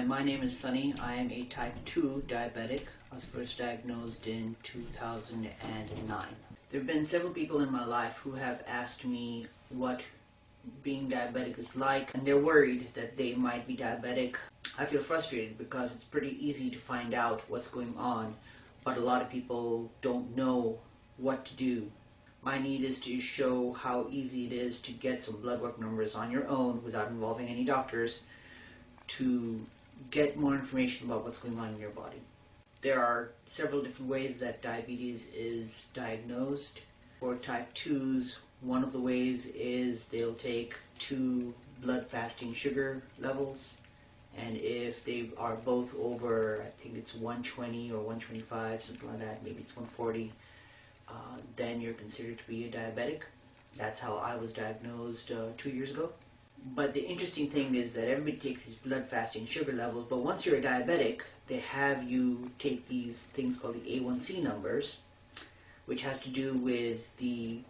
my name is Sunny. I am a type 2 diabetic. I was first diagnosed in 2009. There have been several people in my life who have asked me what being diabetic is like, and they're worried that they might be diabetic. I feel frustrated because it's pretty easy to find out what's going on, but a lot of people don't know what to do. My need is to show how easy it is to get some blood work numbers on your own without involving any doctors, to get more information about what's going on in your body. There are several different ways that diabetes is diagnosed. For type 2s, one of the ways is they'll take 2 blood fasting sugar levels, and if they are both over, I think it's 120 or 125, something like that, maybe it's 140, then you're considered to be a diabetic. That's how I was diagnosed 2 years ago. But the interesting thing is that everybody takes these blood fasting sugar levels, but once you're a diabetic, they have you take these things called the A1c numbers, which has to do with the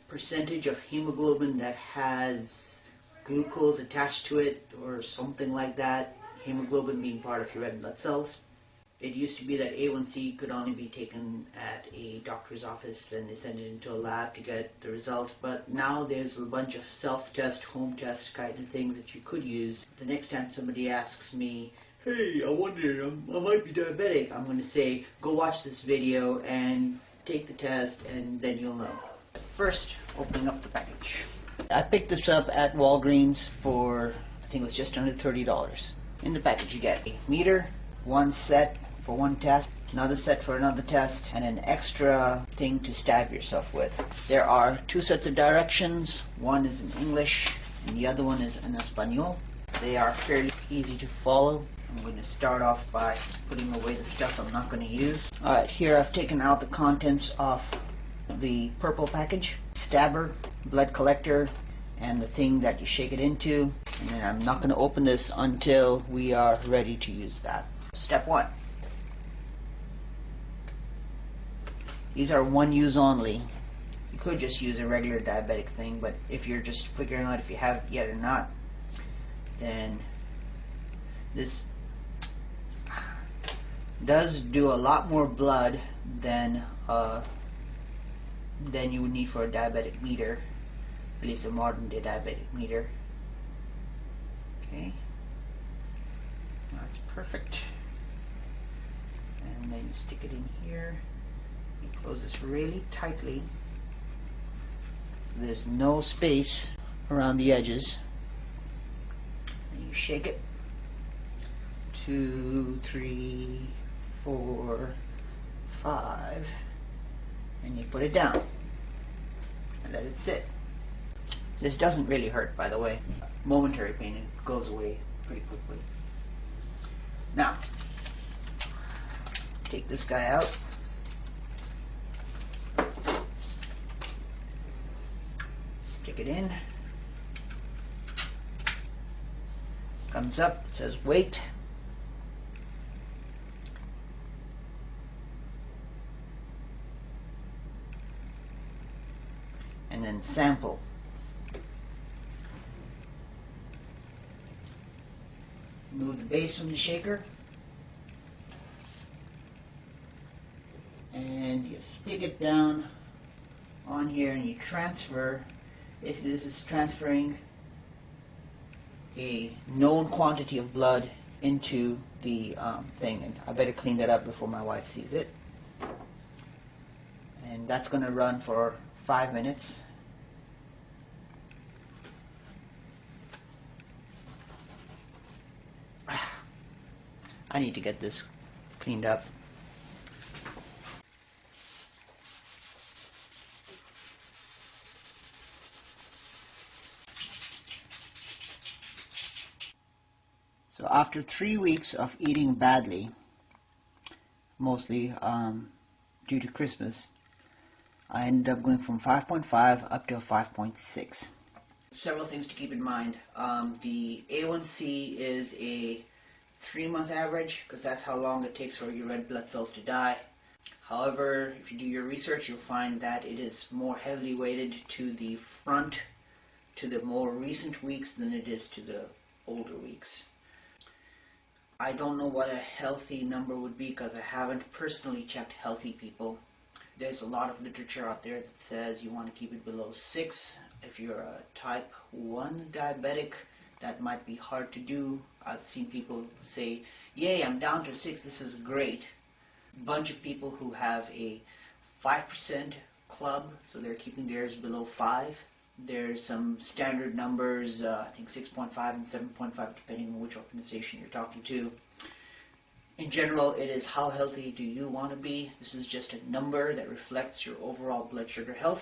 percentage of hemoglobin that has glucose attached to it or something like that, hemoglobin being part of your red blood cells. It used to be that A1c could only be taken at a doctor's office and they send it into a lab to get the result, but now there's a bunch of self-test, home test kind of things that you could use. The next time somebody asks me, hey, I wonder, I might be diabetic, I'm going to say, go watch this video and take the test and then you'll know. First, opening up the package. I picked this up at Walgreens for, I think it was just under $30. In the package you get a meter, one set for one test, another set for another test, and an extra thing to stab yourself with. There are 2 sets of directions. One is in English and the other one is in Espanol. They are fairly easy to follow. I'm going to start off by putting away the stuff I'm not going to use. Alright, here I've taken out the contents of the purple package, stabber, blood collector, and the thing that you shake it into. And then I'm not going to open this until we are ready to use that. Step 1. These are one use only. You could just use a regular diabetic thing, but if you're just figuring out if you have it yet or not, then this does do a lot more blood than you would need for a diabetic meter, at least a modern day diabetic meter. Okay, that's perfect. And then you stick it in here. You close this really tightly so there's no space around the edges. And you shake it. 2, 3, 4, 5, and you put it down and let it sit. This doesn't really hurt, by the way. Momentary pain, it goes away pretty quickly. Now, take this guy out. Stick it in. Comes up, it says wait. And then sample. Move the base from the shaker and you stick it down on here and you transfer. Basically this is transferring a known quantity of blood into the thing, and I better clean that up before my wife sees it. And that's going to run for 5 minutes. I need to get this cleaned up. So after 3 weeks of eating badly, mostly due to Christmas, I ended up going from 5.5 up to a 5.6. Several things to keep in mind. The A1c is a 3-month average, because that's how long it takes for your red blood cells to die. However, if you do your research, you'll find that it is more heavily weighted to the front, to the more recent weeks, than it is to the older weeks. I don't know what a healthy number would be because I haven't personally checked healthy people. There's a lot of literature out there that says you want to keep it below 6. If you're a type 1 diabetic, that might be hard to do. I've seen people say, yay, I'm down to 6, this is great. Bunch of people who have a 5% club, so they're keeping theirs below 5. There's some standard numbers, I think 6.5 and 7.5, depending on which organization you're talking to. In general, it is how healthy do you want to be. This is just a number that reflects your overall blood sugar health.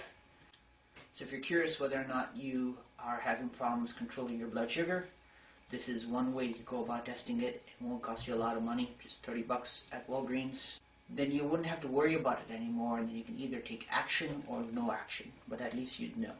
So if you're curious whether or not you are having problems controlling your blood sugar, this is one way to go about testing it. It won't cost you a lot of money, just $30 at Walgreens. Then you wouldn't have to worry about it anymore, and then you can either take action or no action, but at least you'd know.